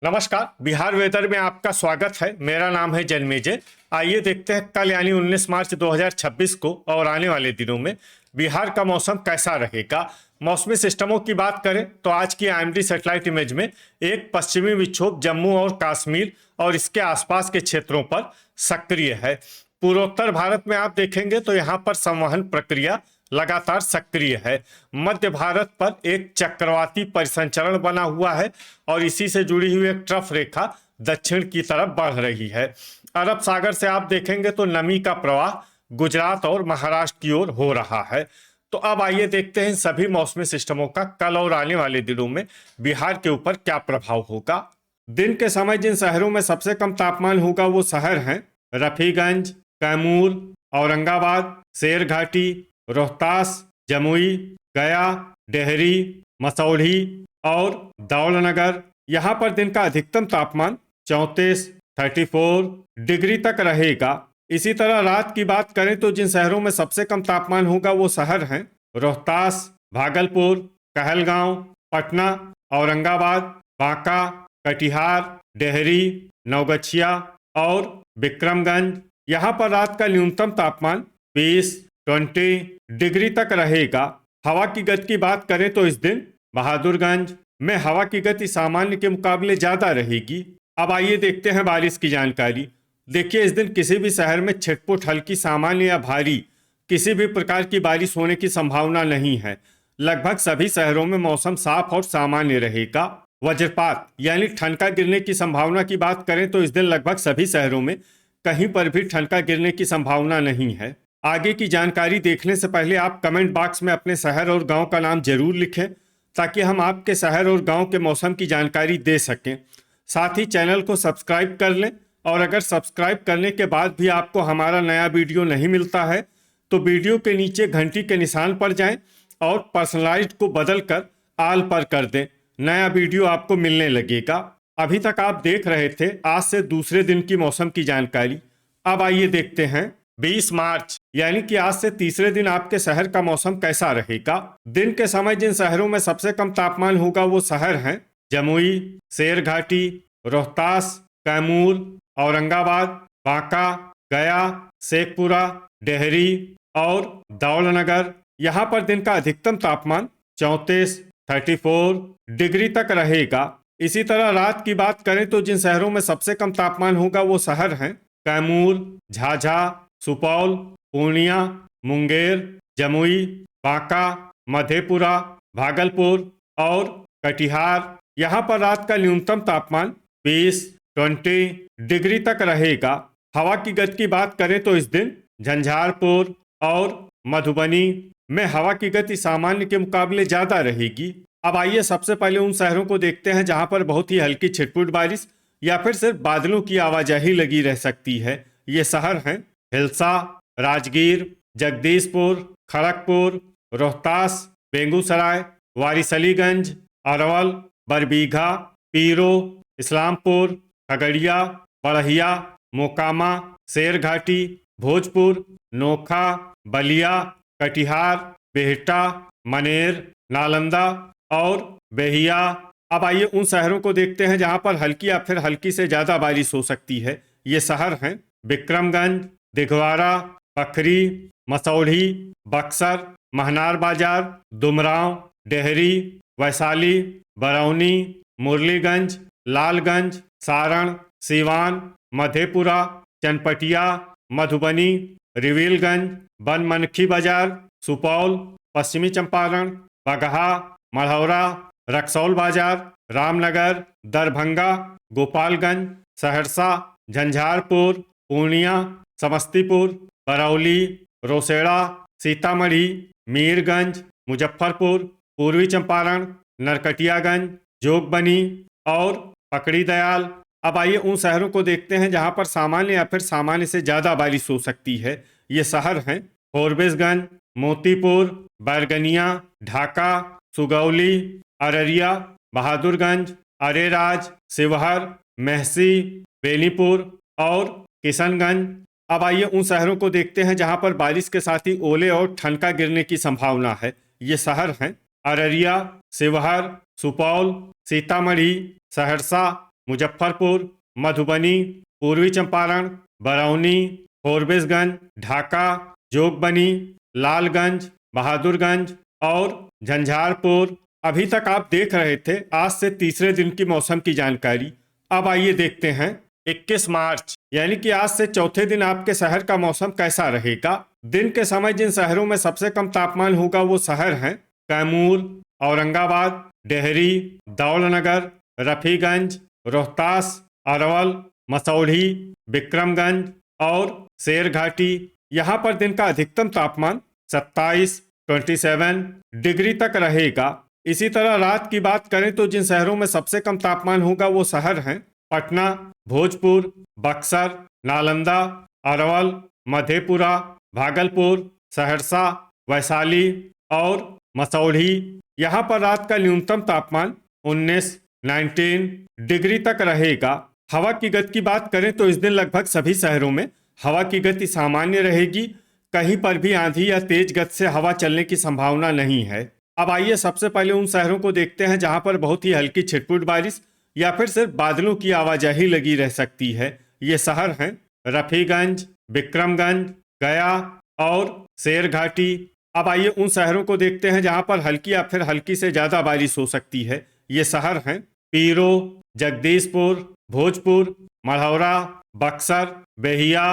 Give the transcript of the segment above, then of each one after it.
नमस्कार। बिहार वेदर में आपका स्वागत है। मेरा नाम है जन्मेजय। आइए देखते हैं कल यानी 19 मार्च 2026 को और आने वाले दिनों में बिहार का मौसम कैसा रहेगा। मौसमी सिस्टमों की बात करें तो आज की आईएमडी सैटेलाइट इमेज में एक पश्चिमी विक्षोभ जम्मू और कश्मीर और इसके आसपास के क्षेत्रों पर सक्रिय है। पूर्वोत्तर भारत में आप देखेंगे तो यहाँ पर संवहन प्रक्रिया लगातार सक्रिय है। मध्य भारत पर एक चक्रवाती परिसंचरण बना हुआ है और इसी से जुड़ी हुई एक ट्रफ रेखा दक्षिण की तरफ बढ़ रही है। अरब सागर से आप देखेंगे तो नमी का प्रवाह गुजरात और महाराष्ट्र की ओर हो रहा है। तो अब आइए देखते हैं सभी मौसमी सिस्टमों का कल और आने वाले दिनों में बिहार के ऊपर क्या प्रभाव होगा। दिन के समय जिन शहरों में सबसे कम तापमान होगा वो शहर हैं रफीगंज, कैमूर, औरंगाबाद, शेरघाटी, रोहतास, जमुई, गया, डेहरी, मसौढ़ी और दौलनगर। यहाँ पर दिन का अधिकतम तापमान 34 डिग्री तक रहेगा। इसी तरह रात की बात करें तो जिन शहरों में सबसे कम तापमान होगा वो शहर हैं रोहतास, भागलपुर, कहलगांव, पटना, औरंगाबाद, बांका, कटिहार, डेहरी, नवगछिया और विक्रमगंज। यहाँ पर रात का न्यूनतम तापमान 20 डिग्री तक रहेगा। हवा की गति की बात करें तो इस दिन बहादुरगंज में हवा की गति सामान्य के मुकाबले ज्यादा रहेगी। अब आइए देखते हैं बारिश की जानकारी। देखिए, इस दिन किसी भी शहर में छिटपुट हल्की सामान्य या भारी किसी भी प्रकार की बारिश होने की संभावना नहीं है। लगभग सभी शहरों में मौसम साफ और सामान्य रहेगा। वज्रपात यानी ठनका गिरने की संभावना की बात करें तो इस दिन लगभग सभी शहरों में कहीं पर भी ठनका गिरने की संभावना नहीं है। आगे की जानकारी देखने से पहले आप कमेंट बॉक्स में अपने शहर और गांव का नाम जरूर लिखें ताकि हम आपके शहर और गांव के मौसम की जानकारी दे सकें। साथ ही चैनल को सब्सक्राइब कर लें और अगर सब्सक्राइब करने के बाद भी आपको हमारा नया वीडियो नहीं मिलता है तो वीडियो के नीचे घंटी के निशान पर जाएं और पर्सनलाइज्ड को बदल कर आल पर कर दें। नया वीडियो आपको मिलने लगेगा। अभी तक आप देख रहे थे आज से दूसरे दिन की मौसम की जानकारी। अब आइए देखते हैं 20 मार्च यानी कि आज से तीसरे दिन आपके शहर का मौसम कैसा रहेगा। दिन के समय जिन शहरों में सबसे कम तापमान होगा वो शहर हैं जमुई, शेरघाटी, रोहतास, कैमूर, औरंगाबाद, बांका, गया, शेखपुरा, डेहरी और दौलनगर। यहाँ पर दिन का अधिकतम तापमान 34 डिग्री तक रहेगा। इसी तरह रात की बात करें तो जिन शहरों में सबसे कम तापमान होगा वो शहर हैं कैमूर, झाझा, सुपौल, पूर्णिया, मुंगेर, जमुई, बांका, मधेपुरा, भागलपुर और कटिहार। यहाँ पर रात का न्यूनतम तापमान 20 डिग्री तक रहेगा। हवा की गति की बात करें तो इस दिन झंझारपुर और मधुबनी में हवा की गति सामान्य के मुकाबले ज्यादा रहेगी। अब आइए सबसे पहले उन शहरों को देखते हैं जहां पर बहुत ही हल्की छिटपुट बारिश या फिर सिर्फ बादलों की आवाजाही लगी रह सकती है। ये शहर हैं हिलसा, राजगीर, जगदीशपुर, खड़गपुर, रोहतास, बेगूसराय, वारिसलीगंज, अरवल, बरबीघा, पीरो, इस्लामपुर, खगड़िया, बड़हिया, मोकामा, शेरघाटी, भोजपुर, नोखा, बलिया, कटिहार, बेहटा, मनेर, नालंदा और बेहिया। अब आइए उन शहरों को देखते हैं जहां पर हल्की या फिर हल्की से ज्यादा बारिश हो सकती है। ये शहर हैं विक्रमगंज, दिघवारा, पखरी, मसौढ़ी, बक्सर, महनार बाजार, दुमराव, डेहरी, वैशाली, बरौनी, मुरलीगंज, लालगंज, सारण, सीवान, मधेपुरा, चनपटिया, मधुबनी, रिविलगंज, बनमनखी बाजार, सुपौल, पश्चिमी चंपारण, बगहा, मढ़ौरा, रक्सौल बाजार, रामनगर, दरभंगा, गोपालगंज, सहरसा, झंझारपुर, पूर्णिया, समस्तीपुर, बरौली, रोसड़ा, सीतामढ़ी, मीरगंज, मुजफ्फरपुर, पूर्वी चंपारण, नरकटियागंज, जोगबनी और पकड़ी दयाल। अब आइए उन शहरों को देखते हैं जहां पर सामान्य या फिर सामान्य से ज्यादा बारिश हो सकती है। ये शहर हैं फोरबिसगंज, मोतीपुर, बैरगनिया, ढाका, सुगौली, अररिया, बहादुरगंज, अरेराज, शिवहर, मेहसी, बेनीपुर और किशनगंज। अब आइए उन शहरों को देखते हैं जहां पर बारिश के साथ ही ओले और ठनका गिरने की संभावना है। ये शहर हैं अररिया, शिवहर, सुपौल, सीतामढ़ी, सहरसा, मुजफ्फरपुर, मधुबनी, पूर्वी चंपारण, बरौनी, फोरबिसगंज, ढाका, जोगबनी, लालगंज, बहादुरगंज और झंझारपुर। अभी तक आप देख रहे थे आज से तीसरे दिन की मौसम की जानकारी। अब आइए देखते हैं 21 मार्च यानी कि आज से चौथे दिन आपके शहर का मौसम कैसा रहेगा। दिन के समय जिन शहरों में सबसे कम तापमान होगा वो शहर हैं कैमूर, औरंगाबाद, डेहरी, दौलनगर, रफीगंज, रोहतास, अरवल, मसौढ़ी, विक्रमगंज और शेरघाटी। यहाँ पर दिन का अधिकतम तापमान 27 डिग्री तक रहेगा। इसी तरह रात की बात करें तो जिन शहरों में सबसे कम तापमान होगा वो शहर हैं पटना, भोजपुर, बक्सर, नालंदा, अरवल, मधेपुरा, भागलपुर, सहरसा, वैशाली और मसौढ़ी। यहाँ पर रात का न्यूनतम तापमान 19 डिग्री तक रहेगा। हवा की गति की बात करें तो इस दिन लगभग सभी शहरों में हवा की गति सामान्य रहेगी। कहीं पर भी आंधी या तेज गति से हवा चलने की संभावना नहीं है। अब आइए सबसे पहले उन शहरों को देखते हैं जहां पर बहुत ही हल्की छिटपुट बारिश या फिर सिर्फ बादलों की आवाजाही लगी रह सकती है। ये शहर हैं रफीगंज, विक्रमगंज, गया और शेरघाटी। अब आइए उन शहरों को देखते हैं जहां पर हल्की या फिर हल्की से ज़्यादा बारिश हो सकती है। ये शहर हैं पीरो, जगदीशपुर, भोजपुर, मढ़ौरा, बक्सर, बेहिया,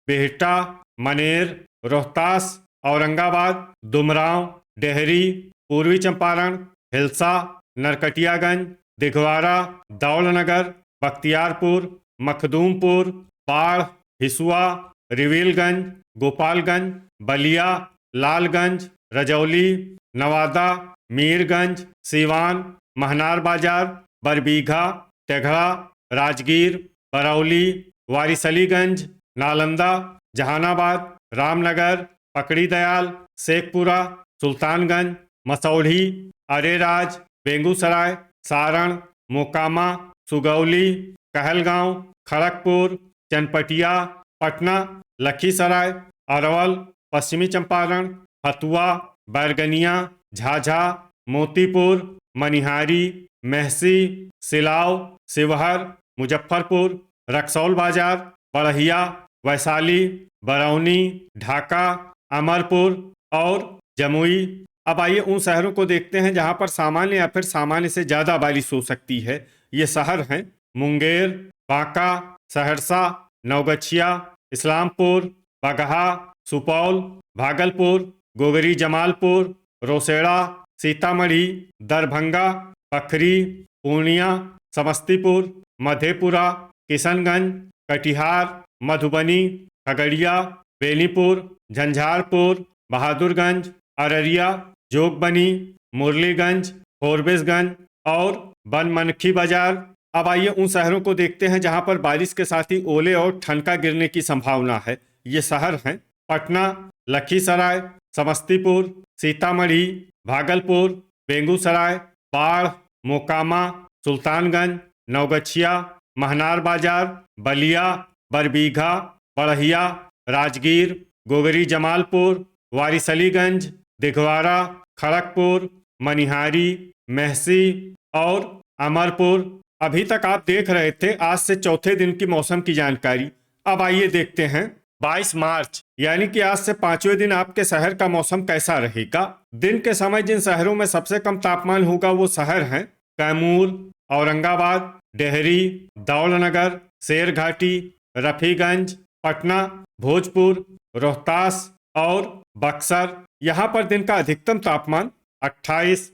बिहटा, मनेर, रोहतास, औरंगाबाद, दुमराव, डेहरी, पूर्वी चंपारण, हिलसा, नरकटियागंज, दिघवारा, दौलनगर, बख्तियारपुर, मखदूमपुर, पाढ़, हिसुआ, रिविलगंज, गोपालगंज, बलिया, लालगंज, रजौली, नवादा, मीरगंज, सीवान, महनार बाजार, बरबीघा, तेघड़ा, राजगीर, बरौली, वारिसलीगंज, नालंदा, जहानाबाद, रामनगर, पकड़ी दयाल, शेखपुरा, सुल्तानगंज, मसौढ़ी, अरेराज, बेगूसराय, सारण, मोकामा, सुगौली, कहलगांव, खड़गपुर, चनपटिया, पटना, लखीसराय, अरवल, पश्चिमी चंपारण, हथुआ, बैरगनिया, झाझा, मोतीपुर, मनिहारी, मेहसी, सिलाव, शिवहर, मुजफ्फरपुर, रक्सौल बाजार, बड़हिया, वैशाली, बरौनी, ढाका, अमरपुर और जमुई। अब आइए उन शहरों को देखते हैं जहां पर सामान्य या फिर सामान्य से ज़्यादा बारिश हो सकती है। ये शहर हैं मुंगेर, बांका, सहरसा, नवगछिया, इस्लामपुर, बगहा, सुपौल, भागलपुर, गोगरी जमालपुर, रोसेड़ा, सीतामढ़ी, दरभंगा, पखरी, पूर्णिया, समस्तीपुर, मधेपुरा, किशनगंज, कटिहार, मधुबनी, खगड़िया, बेनीपुर, झंझारपुर, बहादुरगंज, अररिया, जोगबनी, मुरलीगंज, फोरबिसगंज और बनमनखी बाजार। अब आइए उन शहरों को देखते हैं जहां पर बारिश के साथ ही ओले और ठनका गिरने की संभावना है। ये शहर हैं पटना, लखीसराय, समस्तीपुर, सीतामढ़ी, भागलपुर, बेगूसराय, बाढ़, मोकामा, सुल्तानगंज, नवगछिया, महनार बाजार, बलिया, बरबीघा, बड़हिया, राजगीर, गोगरी जमालपुर, वारिसलीगंज, दिघवारा, खड़गपुर, मनिहारी, मेहसी और अमरपुर। अभी तक आप देख रहे थे आज से चौथे दिन की मौसम की जानकारी। अब आइए देखते हैं 22 मार्च यानी कि आज से पांचवें दिन आपके शहर का मौसम कैसा रहेगा। दिन के समय जिन शहरों में सबसे कम तापमान होगा वो शहर हैं कैमूर, औरंगाबाद, डेहरी, दौलनगर, शेरघाटी, रफीगंज, पटना, भोजपुर, रोहतास और बक्सर। यहाँ पर दिन का अधिकतम तापमान 28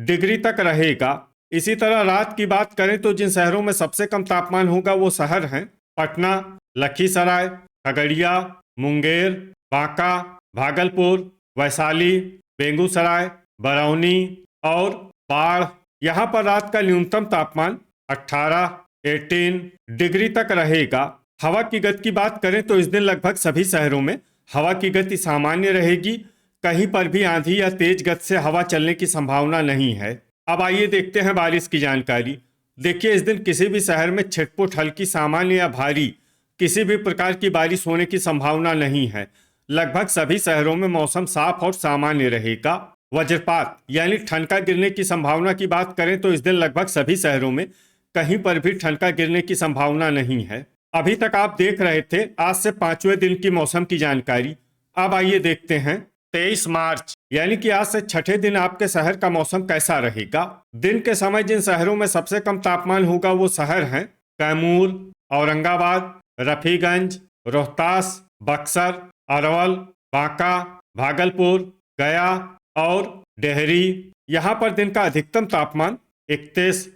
डिग्री तक रहेगा। इसी तरह रात की बात करें तो जिन शहरों में सबसे कम तापमान होगा वो शहर हैं पटना, लखीसराय, खगड़िया, मुंगेर, बांका, भागलपुर, वैशाली, बेगूसराय, बरौनी और बाढ़। यहाँ पर रात का न्यूनतम तापमान 18 डिग्री तक रहेगा। हवा की गति की बात करें तो इस दिन लगभग सभी शहरों में हवा की गति सामान्य रहेगी। कहीं पर भी आंधी या तेज गति से हवा चलने की संभावना नहीं है। अब आइए देखते हैं बारिश की जानकारी। देखिए इस दिन किसी भी शहर में छिटपुट हल्की, सामान्य या भारी किसी भी प्रकार की बारिश होने की संभावना नहीं है। लगभग सभी शहरों में मौसम साफ और सामान्य रहेगा। वज्रपात यानी ठनका गिरने की संभावना की बात करें तो इस दिन लगभग सभी शहरों में कहीं पर भी ठंड का गिरने की संभावना नहीं है। अभी तक आप देख रहे थे आज से 5वें दिन की मौसम की जानकारी। अब आइए देखते हैं 23 मार्च यानी कि आज से छठे दिन आपके शहर का मौसम कैसा रहेगा। दिन के समय जिन शहरों में सबसे कम तापमान होगा वो शहर हैं कैमूर, औरंगाबाद, रफीगंज, रोहतास, बक्सर, अरवल, बांका, भागलपुर, गया और डेहरी। यहाँ पर दिन का अधिकतम तापमान 31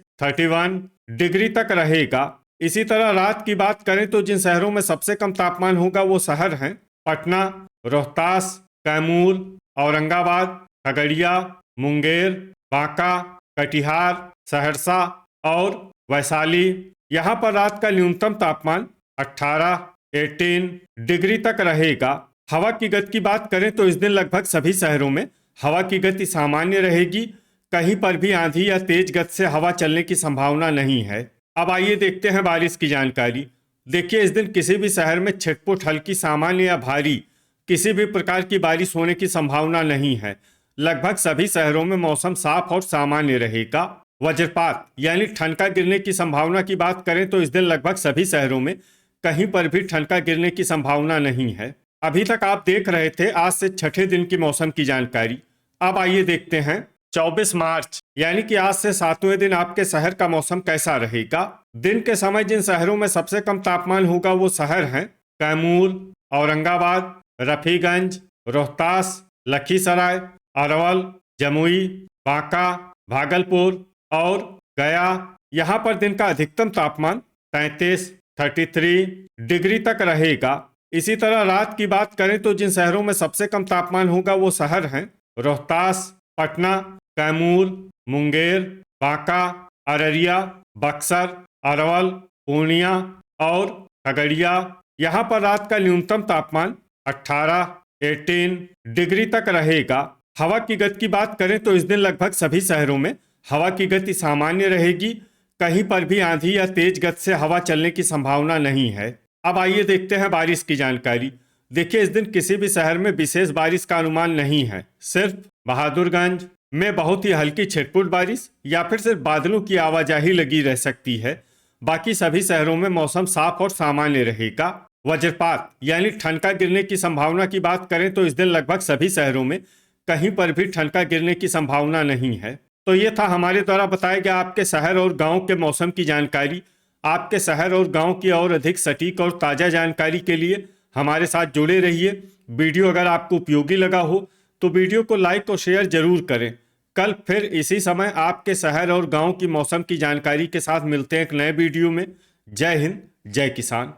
डिग्री तक रहेगा। इसी तरह रात की बात करें तो जिन शहरों में सबसे कम तापमान होगा वो शहर हैं पटना, रोहतास, कैमूर, औरंगाबाद, खगड़िया, मुंगेर, बांका, कटिहार, सहरसा और वैशाली। यहाँ पर रात का न्यूनतम तापमान 18 डिग्री तक रहेगा। हवा की गति की बात करें तो इस दिन लगभग सभी शहरों में हवा की गति सामान्य रहेगी। कहीं पर भी आंधी या तेज गति से हवा चलने की संभावना नहीं है। अब आइए देखते हैं बारिश की जानकारी। देखिए इस दिन किसी भी शहर में छिटपुट हल्की, सामान्य या भारी किसी भी प्रकार की बारिश होने की संभावना नहीं है। लगभग सभी शहरों में मौसम साफ और सामान्य रहेगा। वज्रपात यानी ठनका गिरने की संभावना की बात करें तो इस दिन लगभग सभी शहरों में कहीं पर भी ठनका गिरने की संभावना नहीं है। अभी तक आप देख रहे थे आज से छठे दिन की मौसम की जानकारी। अब आइए देखते हैं 24 मार्च यानी कि आज से 7वें दिन आपके शहर का मौसम कैसा रहेगा। दिन के समय जिन शहरों में सबसे कम तापमान होगा वो शहर हैं कैमूर, औरंगाबाद, रफीगंज, रोहतास, लखीसराय, अरवल, जमुई, बांका, भागलपुर और गया। यहाँ पर दिन का अधिकतम तापमान 33 डिग्री तक रहेगा। इसी तरह रात की बात करें तो जिन शहरों में सबसे कम तापमान होगा वो शहर हैं रोहतास, पटना, कैमूर, मुंगेर, बांका, अररिया, बक्सर, अरवल, पूर्णिया और खगड़िया। यहाँ पर रात का न्यूनतम तापमान 18 डिग्री तक रहेगा। हवा की गति की बात करें तो इस दिन लगभग सभी शहरों में हवा की गति सामान्य रहेगी। कहीं पर भी आंधी या तेज गति से हवा चलने की संभावना नहीं है। अब आइए देखते हैं बारिश की जानकारी। देखिए इस दिन किसी भी शहर में विशेष बारिश का अनुमान नहीं है। सिर्फ बहादुरगंज में बहुत ही हल्की छिटपुट बारिश या फिर सिर्फ बादलों की आवाजाही लगी रह सकती है। बाकी सभी शहरों में मौसम साफ और सामान्य रहेगा। वज्रपात यानी ठनका गिरने की संभावना की बात करें तो इस दिन लगभग सभी शहरों में कहीं पर भी ठनका गिरने की संभावना नहीं है। तो ये था हमारे द्वारा बताया गया आपके शहर और गांव के मौसम की जानकारी। आपके शहर और गांव की और अधिक सटीक और ताज़ा जानकारी के लिए हमारे साथ जुड़े रहिए। वीडियो अगर आपको उपयोगी लगा हो तो वीडियो को लाइक और शेयर जरूर करें। कल फिर इसी समय आपके शहर और गांव की मौसम की जानकारी के साथ मिलते हैं एक नए वीडियो में। जय हिंद, जय किसान।